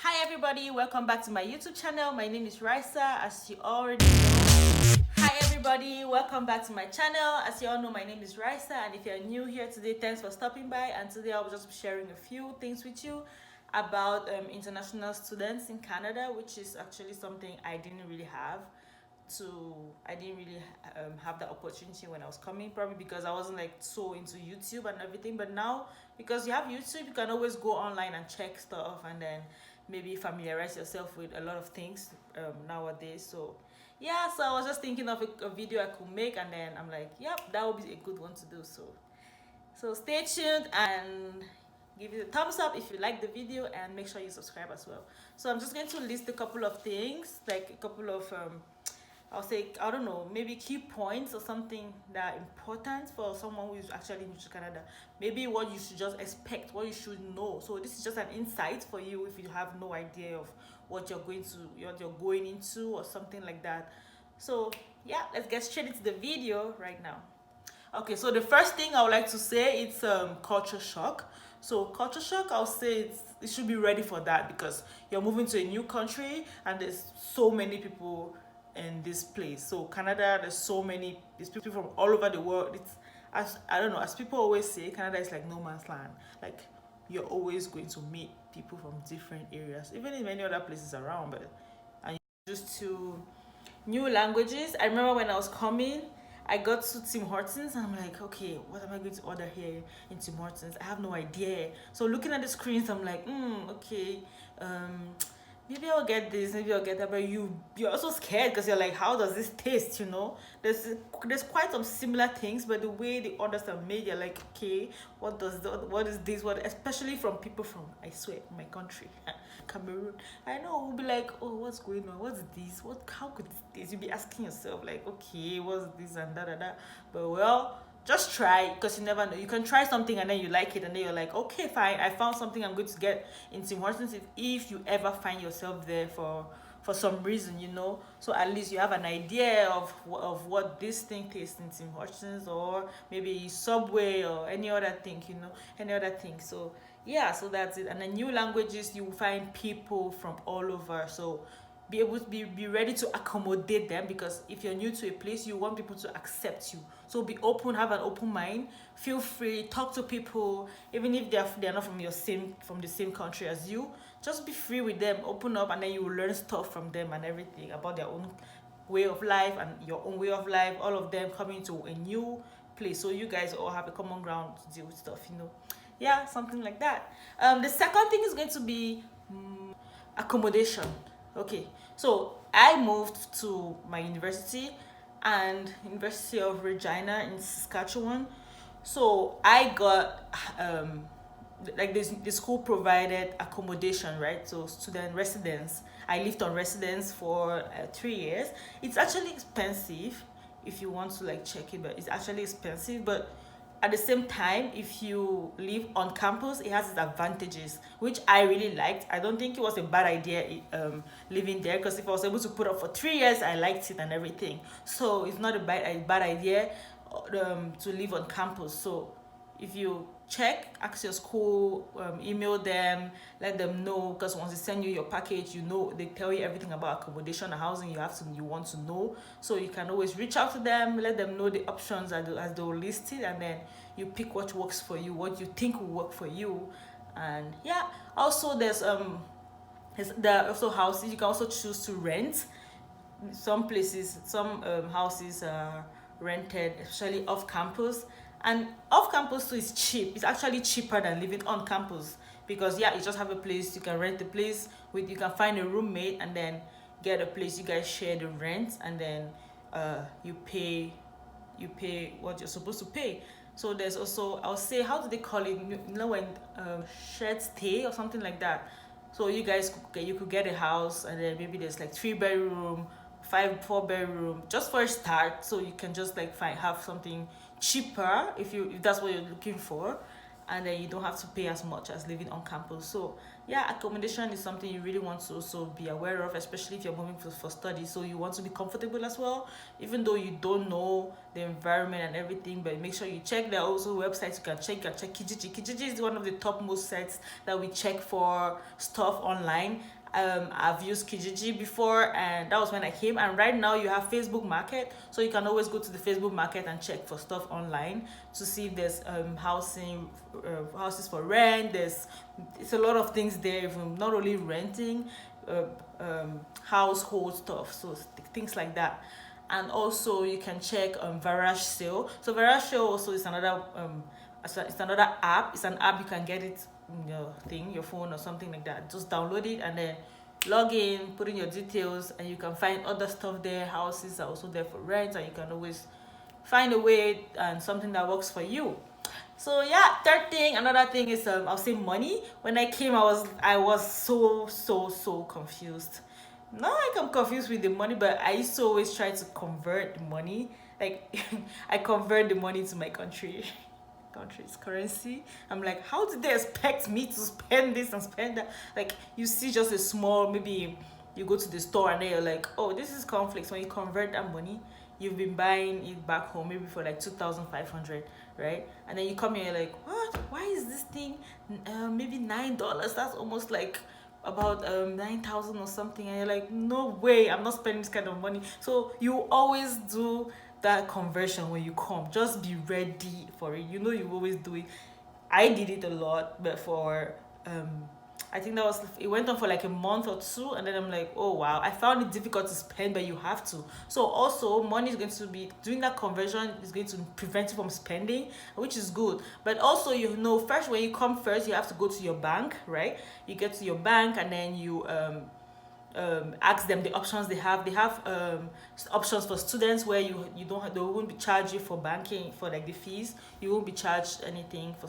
Hi everybody, welcome back to my YouTube channel. My name is Raisa, as you already know. Hi everybody, welcome back to my channel. As you all know, my name is Raisa, and if you're new here today, thanks for stopping by. And today I'll just be sharing a few things with you about international students in Canada, which is actually something I didn't really have to I didn't really have the opportunity when I was coming, probably because I wasn't like so into YouTube and everything. But now, because you have YouTube, you can always go online and check stuff, and then maybe familiarize yourself with a lot of things nowadays. So yeah, so I was just thinking of a video I could make, and then I'm like, yep, that would be a good one to do. So stay tuned and give it a thumbs up if you like the video, and make sure you subscribe as well. So I'm just going to list a couple of things, like a couple of I'll say, I don't know, maybe key points or something that are important for someone who is actually new to Canada. Maybe what you should just expect, what you should know. So this is just an insight for you if you have no idea of what you're going into or something like that. So yeah, let's get straight into the video right now. Okay, so the first thing I would like to say, it's culture shock. So culture shock, I'll say it should be ready for that, because you're moving to a new country and there's so many people in this place. So Canada, there's people from all over the world. It's, as I don't know, as people always say, Canada is like no man's land. Like, you're always going to meet people from different areas, even in many other places around. But and just to new languages. I remember when I was coming, I got to Tim Hortons and I'm like, okay, what am I going to order here in Tim Hortons? I have no idea. So looking at the screens, I'm like, okay, um, maybe I'll get this, maybe I'll get that. But you're also scared because you're like, how does this taste? There's quite some similar things, but the way the orders are made, you're like, okay, what is this? What, especially from people from, I swear, my country, Cameroon. I know we'll be like, oh, what's going on? What's this? How could this? You'll be asking yourself like, okay, what's this and that. But well, just try, because you never know. You can try something and then you like it, and then you're like, okay, fine, I found something I'm going to get in Tim Hortons. If you ever find yourself there for some reason, so at least you have an idea of what this thing tastes in Tim Hortons, or maybe Subway, or any other thing, any other thing. So yeah, so that's it. And the new languages, you will find people from all over. So be able to be ready to accommodate them, because if you're new to a place, you want people to accept you. So be open, have an open mind, feel free, talk to people, even if they're not from the same country as you. Just be free with them, open up, and then you will learn stuff from them and everything about their own way of life and your own way of life, all of them coming to a new place, so you guys all have a common ground to deal with stuff. Yeah, something like that. The second thing is going to be accommodation. Okay, so I moved to my university, and University of Regina in Saskatchewan. So I got like this the school provided accommodation, right? So student residence. I lived on residence for 3 years. It's actually expensive if you want to like check it, but it's actually expensive. But at the same time, if you live on campus, it has its advantages, which I really liked. I don't think it was a bad idea living there, because if I was able to put up for 3 years, I liked it and everything. So it's not a bad idea to live on campus. So if you check, ask your school, email them, let them know, because once they send you your package, they tell you everything about accommodation and housing you want to know. So you can always reach out to them, let them know the options as they'll list it, and then you pick what works for you, what you think will work for you. And yeah, also there are also houses you can also choose to rent. Some houses are rented, especially off campus. And off campus too is cheap. It's actually cheaper than living on campus, because yeah, you just have a place, you can rent the place you can find a roommate, and then get a place, you guys share the rent, and then you pay what you're supposed to pay. So there's also, I'll say, how do they call it? When shared stay or something like that. So you could get a house, and then maybe there's like 3 bedroom, 4 bedroom, just for a start. So you can just like have something cheaper if that's what you're looking for. and then you don't have to pay as much as living on campus. So yeah, accommodation is something you really want to also be aware of, especially if you're moving for study. So you want to be comfortable as well, even though you don't know the environment and everything. But make sure you check. There are also websites you can check. You can check Kijiji. Kijiji is one of the top most sites that we check for stuff online. I've used Kijiji before, and that was when I came. And right now you have Facebook Market, so you can always go to the Facebook Market and check for stuff online to see if there's houses for rent. It's a lot of things there, even not only renting, household stuff, so things like that. And also you can check Varage Sale. So Varage Sale also is another it's another app. It's an app, you can get it in your phone or something like that. Just download it and then log in, put in your details, and you can find other stuff there. Houses are also there for rent, and you can always find a way and something that works for you. So yeah, another thing is I'll say money. When I came, I was so confused. Not like I'm confused with the money, but I used to always try to convert the money. Like I convert the money to my country's currency. I'm like, how did they expect me to spend this and spend that? Like, you see just a small, maybe you go to the store and then you're like, oh, this is cornflakes. When you convert that money, you've been buying it back home maybe for like 2,500, right? And then you come here, you're like, what? Why is this thing maybe $9? That's almost like about 9,000 or something. And you're like, no way, I'm not spending this kind of money. So you always do that conversion when you come. Just be ready for it. You know, you always do it. I did it a lot, but for I think it went on for like a month or two, and then I'm like, oh wow, I found it difficult to spend, but you have to. So also money is going to be doing that conversion is going to prevent you from spending, which is good. But also, first, when you come first, you have to go to your bank, right? You get to your bank and then you ask them the options they have. They have options for students where you don't have, they won't be charged you for banking, for like the fees. You won't be charged anything for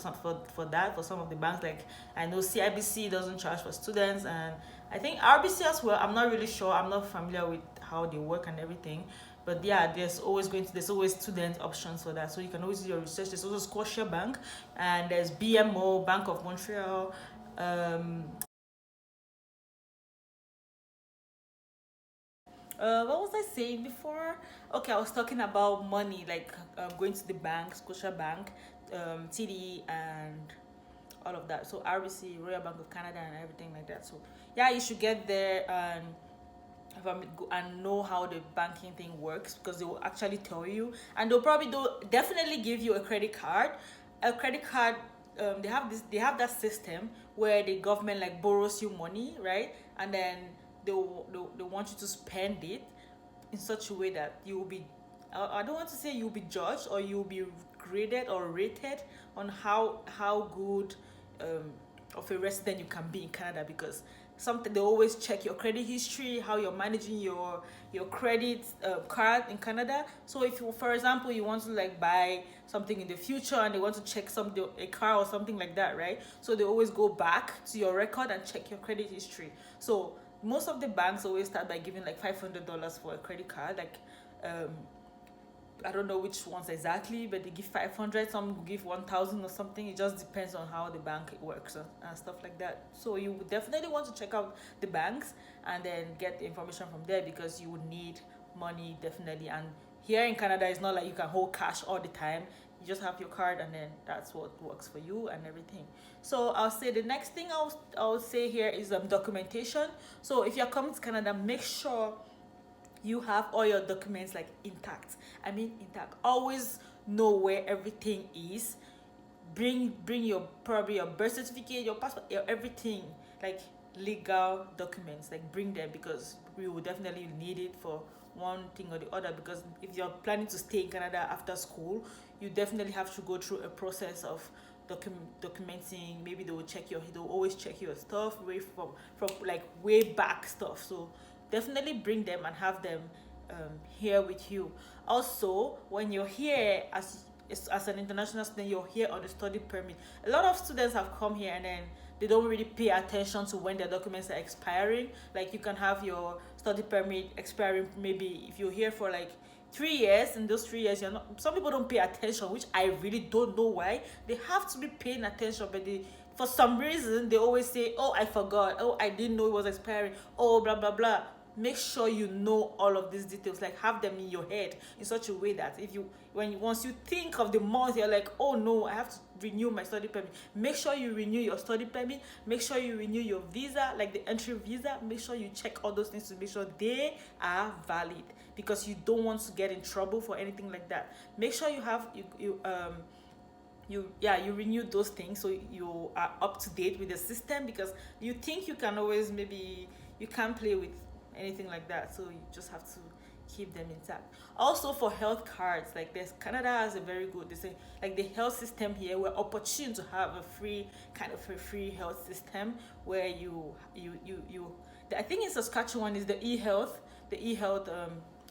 that. For some of the banks, like I know CIBC doesn't charge for students, and I think RBC as well. I'm not really sure. I'm not familiar with how they work and everything. But yeah, there's always student options for that. So you can always do your research. There's also Scotiabank, and there's BMO, Bank of Montreal. What was I saying before? Okay, I was talking about money, like going to the bank, Scotia Bank, TD, and all of that. So RBC, Royal Bank of Canada, and everything like that. So yeah, you should get there and know how the banking thing works, because they will actually tell you, and they'll definitely give you a credit card. A credit card, they have that system where the government like borrows you money, right? And then they want you to spend it in such a way that you will be, I don't want to say you'll be judged, or you'll be graded or rated on how good of a resident you can be in Canada, because something they always check your credit history, how you're managing your credit card in Canada. So if you, for example, you want to like buy something in the future and they want to check a car or something like that, right? So they always go back to your record and check your credit history. So most of the banks always start by giving like $500 for a credit card. Like I don't know which ones exactly, but they give 500. Some give 1,000 or something. It just depends on how the bank works and stuff like that. So you would definitely want to check out the banks and then get the information from there, because you would need money definitely. And here in Canada, it's not like you can hold cash all the time. You just have your card, and then that's what works for you and everything. So I'll say the next thing I'll say here is documentation. So if you're coming to Canada, make sure you have all your documents like intact. I mean intact. Always know where everything is. Bring your probably your birth certificate, your passport, everything, like legal documents. Like bring them, because we will definitely need it for one thing or the other. Because if you're planning to stay in Canada after school, you definitely have to go through a process of documenting. Maybe they'll always check your stuff from like way back stuff. So definitely bring them and have them here with you. Also, when you're here as an international student, you're here on a study permit. A lot of students have come here and then they don't really pay attention to when their documents are expiring. Like you can have your study permit expiring, maybe if you're here for like 3 years. In those 3 years, you're not, some people don't pay attention, which I really don't know why. They have to be paying attention, but they, for some reason, they always say, oh, I forgot, oh, I didn't know it was expiring, oh, blah blah blah. Make sure you know all of these details, like have them in your head in such a way that if you, when you, once you think of the month, you're like, oh no, I have to renew my study permit. Make sure you renew your study permit. Make sure you renew your visa, like the entry visa. Make sure you check all those things to make sure they are valid, because you don't want to get in trouble for anything like that. Make sure you have you renew those things, so you are up to date with the system, because you think you can always, maybe you can't play with anything like that, so you just have to keep them intact. Also for health cards, like this, Canada has a very good, they say, like the health system here, we're opportune to have a free, kind of a free health system where I think in Saskatchewan is the e-health,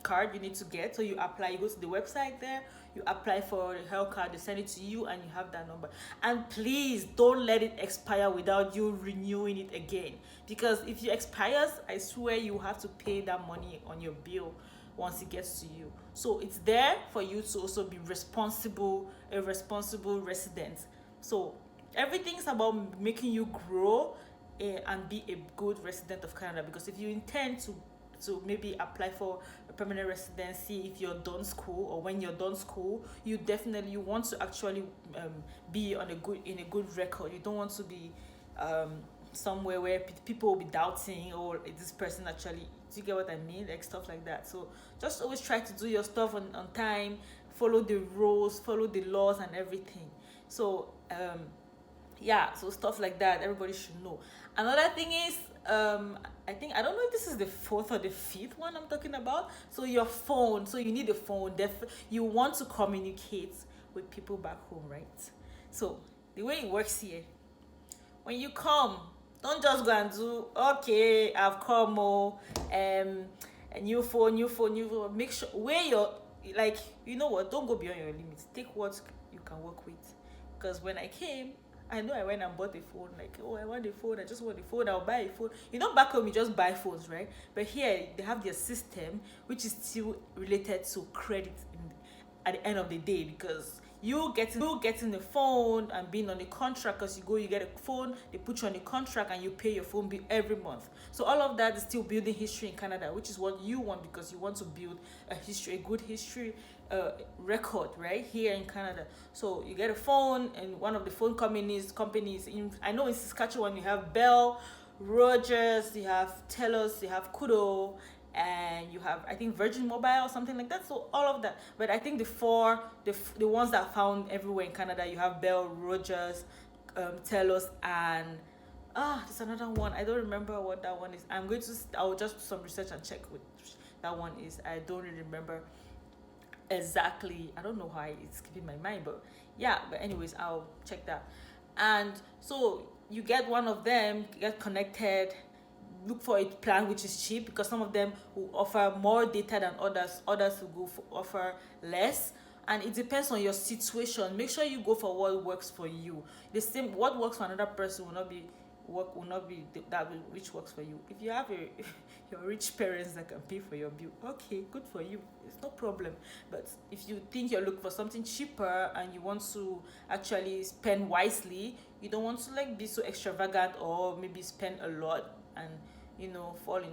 card you need to get. So you apply, you go to the website there, you apply for a health card, they send it to you, and you have that number. And please don't let it expire without you renewing it again, because if it expires, I swear you have to pay that money on your bill once it gets to you. So it's there for you to also be responsible, a responsible resident. So everything's about making you grow, and be a good resident of Canada. Because if you intend to maybe apply for a permanent residency, if you're done school, or when you're done school, you definitely, you want to actually be on a good, in a good record. You don't want to be somewhere where people will be doubting, or is this person actually, do you get what I mean, like stuff like that. So just always try to do your stuff on time, follow the rules, follow the laws and everything. So yeah, so stuff like that everybody should know. Another thing is, I think, I don't know if this is the fourth or the fifth one I'm talking about. So your phone, so you need a phone. You want to communicate with people back home, right? So the way it works here, when you come, don't just go and do, okay, I've come, a new phone, make sure where you're, like, you know what, don't go beyond your limits. Take what you can work with. Because when I came, I know I went and bought a phone, like, oh, I want a phone, I just want a phone, I'll buy a phone. You know, back home, you just buy phones, right? But here, they have their system, which is still related to credit at the end of the day, because you getting the phone and being on a contract, because you get a phone, they put you on a contract, and you pay your phone bill every month. So all of that is still building history in Canada, which is what you want, because you want to build a good history record right here in Canada. So you get a phone, and one of the phone companies I know in Saskatchewan you have Bell, Rogers, you have Telus, you have Kudo, and you have, I think, Virgin Mobile or something like that. So all of that, but I think the ones that are found everywhere in Canada, you have Bell, Rogers, Telus, and there's another one, I don't remember what that one is. I'll just do some research and check what that one is. I don't really remember exactly, I don't know why it's keeping my mind, but yeah, but anyways, I'll check that. And so you get one of them, get connected, look for a plan which is cheap, because some of them will offer more data than others will offer less, and it depends on your situation. Make sure you go for what works for you. The same, what works for another person will not be that which works for you. If you have your rich parents that can pay for your bill, okay, good for you, it's no problem. But if you think you're looking for something cheaper and you want to actually spend wisely, you don't want to like be so extravagant, or maybe spend a lot and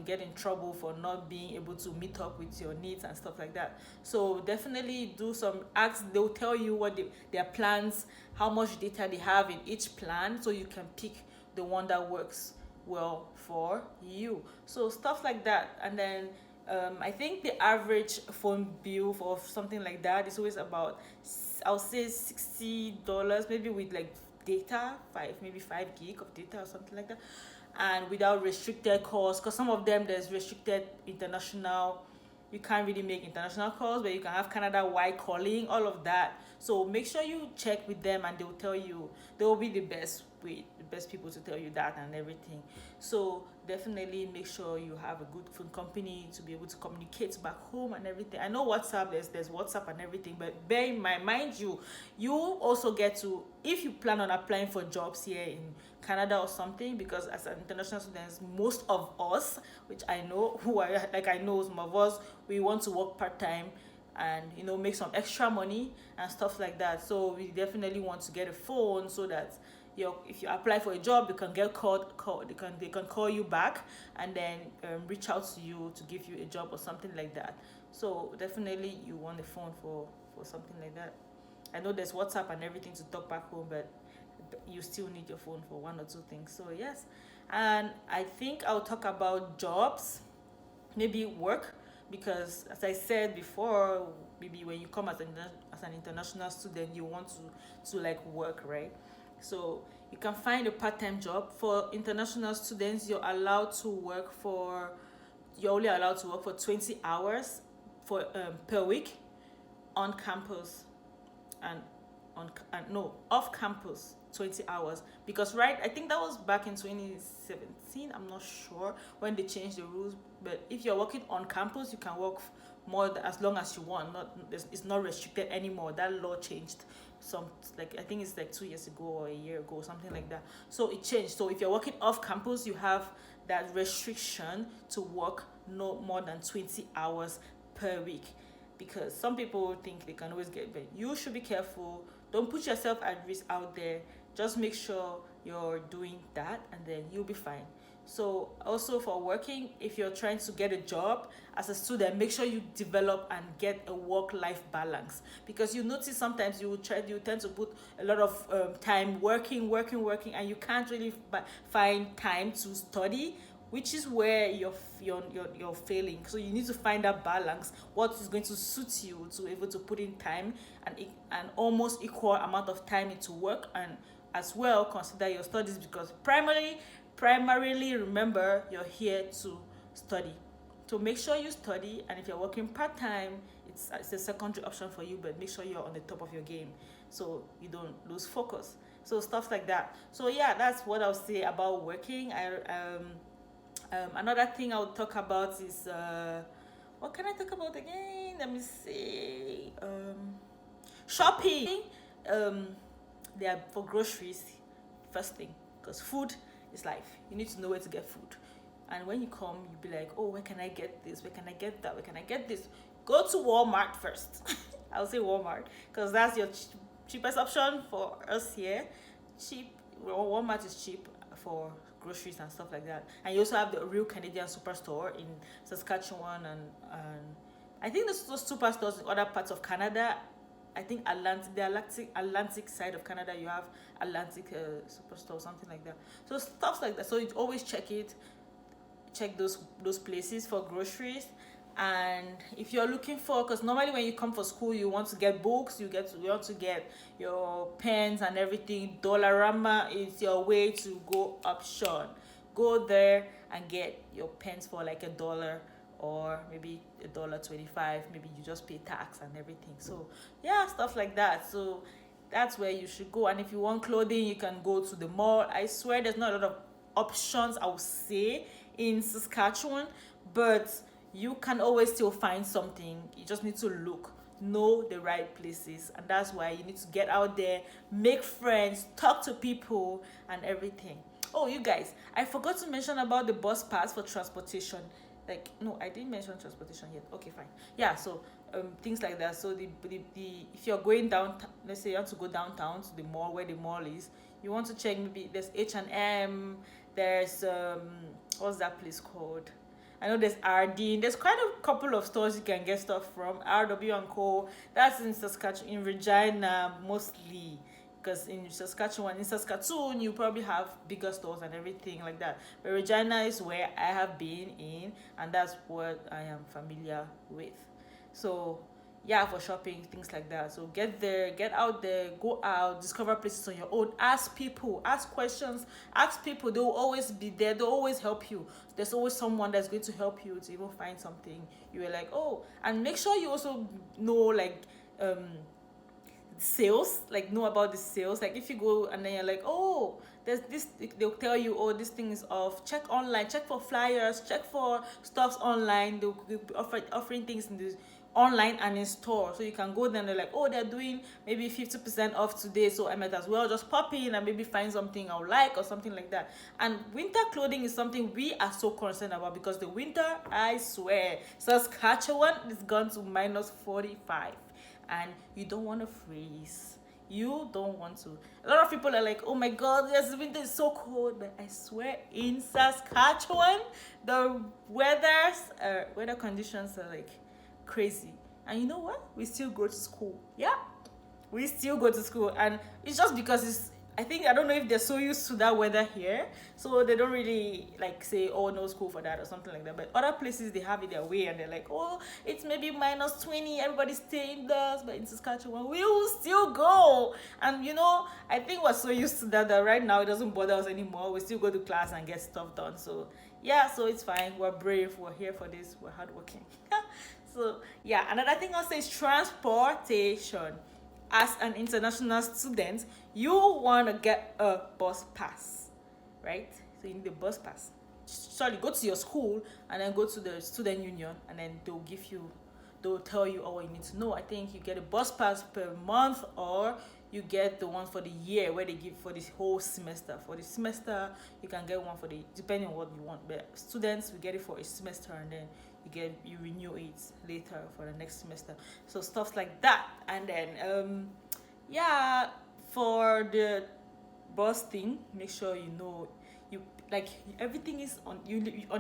get in trouble for not being able to meet up with your needs and stuff like that. So definitely do some ask. They'll tell you what their plans, how much data they have in each plan, so you can pick the one that works well for you. So stuff like that. And then I think the average phone bill for something like that is always about, I'll say $60, maybe with like data, maybe 5 gig of data or something like that, and without restricted calls, because some of them there's restricted international. You can't really make international calls, but you can have Canada-wide calling, all of that. So make sure you check with them, and they'll tell you, they will be the best people to tell you that and everything. So definitely make sure you have a good phone company to be able to communicate back home and everything. I know WhatsApp, there's WhatsApp and everything, but bear in mind, you also get to, if you plan on applying for jobs here in Canada or something, because as an international students, most of us, which I know, I know some of us, we want to work part-time, and make some extra money and stuff like that. So we definitely want to get a phone so that if you apply for a job, you can get called they can call you back, and then reach out to you to give you a job or something like that. So definitely you want a phone for something like that. I know there's WhatsApp and everything to talk back home, but you still need your phone for one or two things. So yes, and I think I'll talk about jobs, maybe work, because as I said before, maybe when you come as an international student, you want to like work, right? So you can find a part-time job. For international students, you're only allowed to work for 20 hours per week on campus, and no, off campus 20 hours, because right, I think that was back in 2017, I'm not sure when they changed the rules. But if you're working on campus, you can work as long as you want. It's not restricted anymore. That law changed some, like, I think it's like 2 years ago or a year ago, something like that. So it changed. So if you're working off campus, you have that restriction to work no more than 20 hours per week, because some people think they can always get, but you should be careful. Don't put yourself at risk out there. Just make sure you're doing that, and then you'll be fine. So also for working, if you're trying to get a job as a student, make sure you develop and get a work-life balance, because you notice sometimes you tend to put a lot of time working, and you can't really find time to study, which is where you're failing. So you need to find that balance, what is going to suit you to able to put in time and almost equal amount of time into work, and as well consider your studies, because primarily remember, you're here to study. So make sure you study, and if you're working part-time, it's a secondary option for you, but make sure you're on the top of your game so you don't lose focus. So stuff like that. So yeah, that's what I'll say about working. Another thing I'll talk about is what can I talk about again? Let me see. Shopping. They are for groceries first thing, because food is life. You need to know where to get food, and when you come, you'll be like, oh, where can I get this? Where can I get that? Where can I get this? Go to Walmart first. I'll say Walmart, because that's your cheapest option for us here. Walmart is cheap for groceries and stuff like that. And you also have the real Canadian superstore in Saskatchewan, and I think there's those superstores in other parts of Canada. I think the Atlantic side of Canada, you have Atlantic superstore, something like that. So stuff like that. So you always check those places for groceries. And if you're looking for, because normally when you come for school, you want to get books, you want to get your pens and everything. Dollarama is your way to go option. Go there and get your pens for like $1, or maybe $1.25. Maybe you just pay tax and everything. So yeah, stuff like that. So that's where you should go. And if you want clothing, you can go to the mall. I swear there's not a lot of options, I would say, in Saskatchewan, but you can always still find something. You just need to know the right places, and that's why you need to get out there, make friends, talk to people and everything. Oh, you guys, I forgot to mention about the bus pass for transportation. Like, no, I didn't mention transportation yet. Okay, fine. Yeah, so things like that. So the if you're going downtown, let's say you want to go downtown to the mall, where the mall is, you want to check, maybe there's H&M, there's what's that place called? I know there's RD. There's quite a couple of stores you can get stuff from. R.W. & Co. That's in Saskatchewan, in Regina mostly. Because in Saskatoon, you probably have bigger stores and everything like that. But Regina is where I have been in, and that's what I am familiar with. So yeah, for shopping, things like that. So get there, get out there, go out, discover places on your own. Ask people, ask questions, ask people. They will always be there. They'll always help you. There's always someone that's going to help you to even find something you were like, oh. And make sure you also know, like, sales, like, know about the sales. Like, if you go and then you're like, oh, there's this, they'll tell you, oh, this thing is off. Check online, check for flyers, check for stuffs online. They'll be offering things in this online and in store. So you can go there and they're like, oh, they're doing maybe 50% off today, so I might as well just pop in and maybe find something I would like or something like that. And winter clothing is something we are so concerned about, because the winter, I swear, Saskatchewan is gone to minus 45 and you don't want to freeze. You don't want to. A lot of people are like, oh my god, yes, winter is so cold, but I swear in Saskatchewan the weather conditions are like crazy. And you know what, we still go to school. Yeah, we still go to school. And it's just because I don't know if they're so used to that weather here, so they don't really like say, oh, no school for that or something like that. But other places, they have it their way and they're like, oh, it's maybe minus 20, everybody stay indoors. But in Saskatchewan, we will still go. And I think we're so used to that right now it doesn't bother us anymore. We still go to class and get stuff done. So yeah, so it's fine. We're brave, we're here for this, we're hardworking. So yeah, another thing I'll say is transportation. As an international student, you want to get a bus pass, right? So you need a bus pass. Sorry, go to your school and then go to the student union, and then they'll tell you all you need to know. I think you get a bus pass per month, or you get the one for the year where they give for this whole semester. For the semester, you can get one depending on what you want. But students, we get it for a semester, and then you renew it later for the next semester. So stuff like that. And then yeah, for the bus thing, make sure everything is on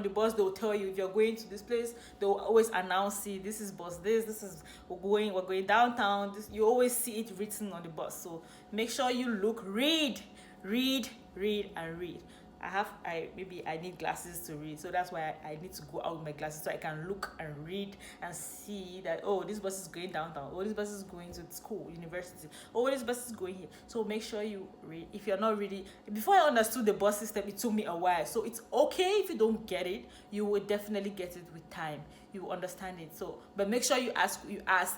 the bus. They'll tell you if you're going to this place. They'll always announce it. This is bus this is we're going downtown. You always see it written on the bus. So make sure you read and read. I need glasses to read, so that's why I need to go out with my glasses so I can look and read and see that, oh, this bus is going downtown, oh, this bus is going to school, university, oh, this bus is going here. So make sure you read. If you're not reading, before I understood the bus system, it took me a while. So it's okay if you don't get it, you will definitely get it with time. You will understand it. So, but make sure you ask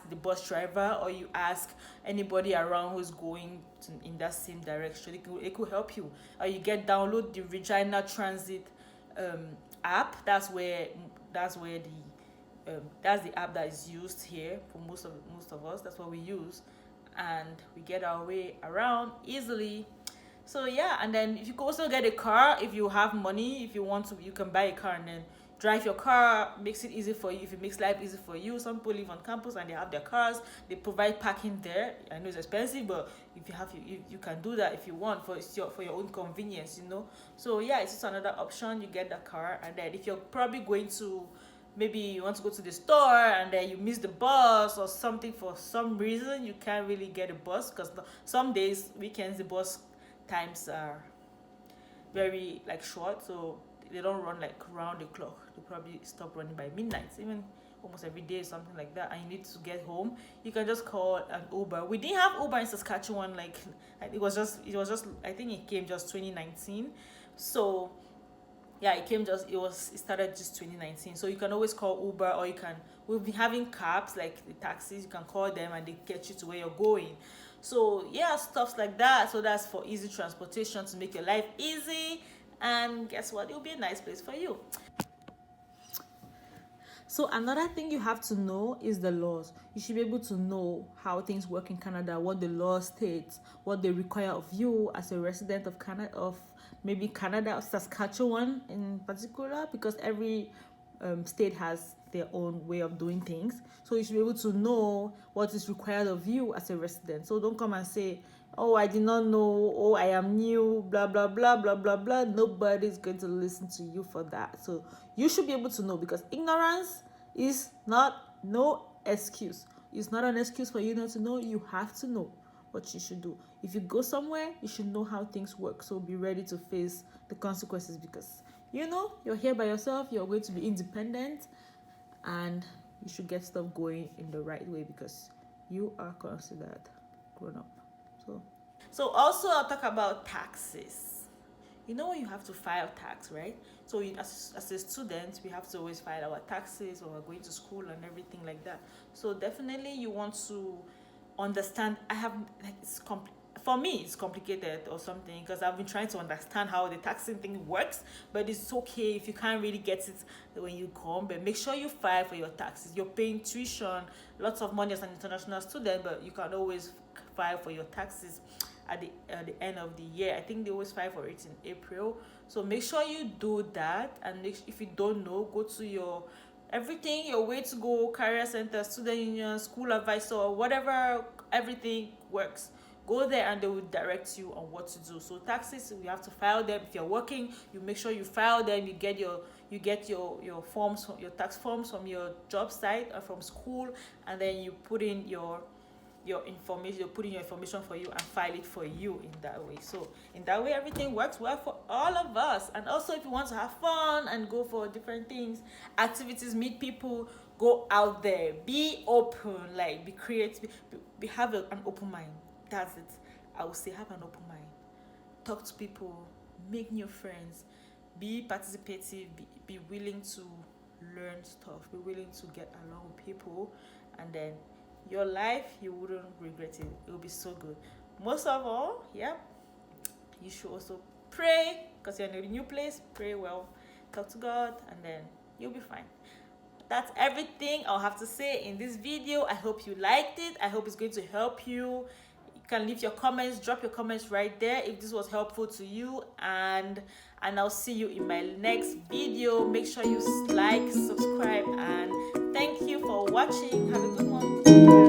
the bus driver, or you ask anybody around who's going in that same direction. It could help you. Or you download the Regina Transit app. That's the app that is used here for most of us. That's what we use, and we get our way around easily. So yeah, and then if you can also get a car, if you have money, if you want to, you can buy a car and then drive your car. Makes it easy for you. If it makes life easy for you, some people live on campus and they have their cars. They provide parking there. I know it's expensive, but if you can do that if you want, for your own convenience. So yeah, it's just another option. You get the car, and then if you're probably going to, maybe you want to go to the store and then you miss the bus or something, for some reason you can't really get a bus, because some days, weekends, the bus times are very short, so they don't run round the clock. They probably stop running by midnight, even almost every day, something like that, and you need to get home. You can just call an Uber. We didn't have Uber in Saskatchewan. It was just I think it came just 2019. So yeah, it started just 2019. So you can always call Uber, or we'll be having cabs, like the taxis. You can call them and they get you to where you're going. So yeah, stuff like that. So that's for easy transportation, to make your life easy. And guess what? It'll be a nice place for you. So another thing you have to know is the laws. You should be able to know how things work in Canada, what the law states, what they require of you as a resident of Canada, maybe Canada, Saskatchewan in particular, because every state has their own way of doing things. So you should be able to know what is required of you as a resident. So don't come and say, oh, I did not know, oh, I am new, blah, blah, blah, blah, blah, blah. Nobody's going to listen to you for that. So you should be able to know, because ignorance is no excuse. It's not an excuse for you not to know. You have to know what you should do. If you go somewhere, you should know how things work. So be ready to face the consequences, because you're here by yourself. You're going to be independent, and you should get stuff going in the right way, because you are considered grown up. So also I'll talk about taxes. When you have to file tax, right? So as a student, we have to always file our taxes when we're going to school and everything like that. So definitely you want to understand. for me it's complicated or something, because I've been trying to understand how the taxing thing works. But it's okay if you can't really get it when you come, but make sure you file for your taxes. You're paying tuition, lots of money as an international student, but you can always file for your taxes at the end of the year. I think they always file for it in April. So make sure you do that. And if you don't know, go to your way to go, career center, student union, school advisor, whatever, everything works. Go there and they will direct you on what to do. So taxes, you have to file them. If you're working, you make sure you file them. You get your forms, your tax forms from your job site or from school, and then you put in your information. You put in your information for you and file it for you in that way. So in that way, everything works well for all of us. And also, if you want to have fun and go for different things, activities, meet people, go out there, be open, like be creative, have an open mind. That's it. I would say have an open mind. Talk to people, make new friends, be participative, be willing to learn stuff, be willing to get along with people, and then your life, you wouldn't regret it. It will be so good. Most of all, you should also pray, because you're in a new place. Pray well, talk to God, and then you'll be fine. That's everything I'll have to say in this video. I hope you liked it. I hope it's going to help you. You can leave your comments, drop your comments right there if this was helpful to you, and I'll see you in my next video. Make sure you like, subscribe, and thank you for watching. Have a good one. Bye.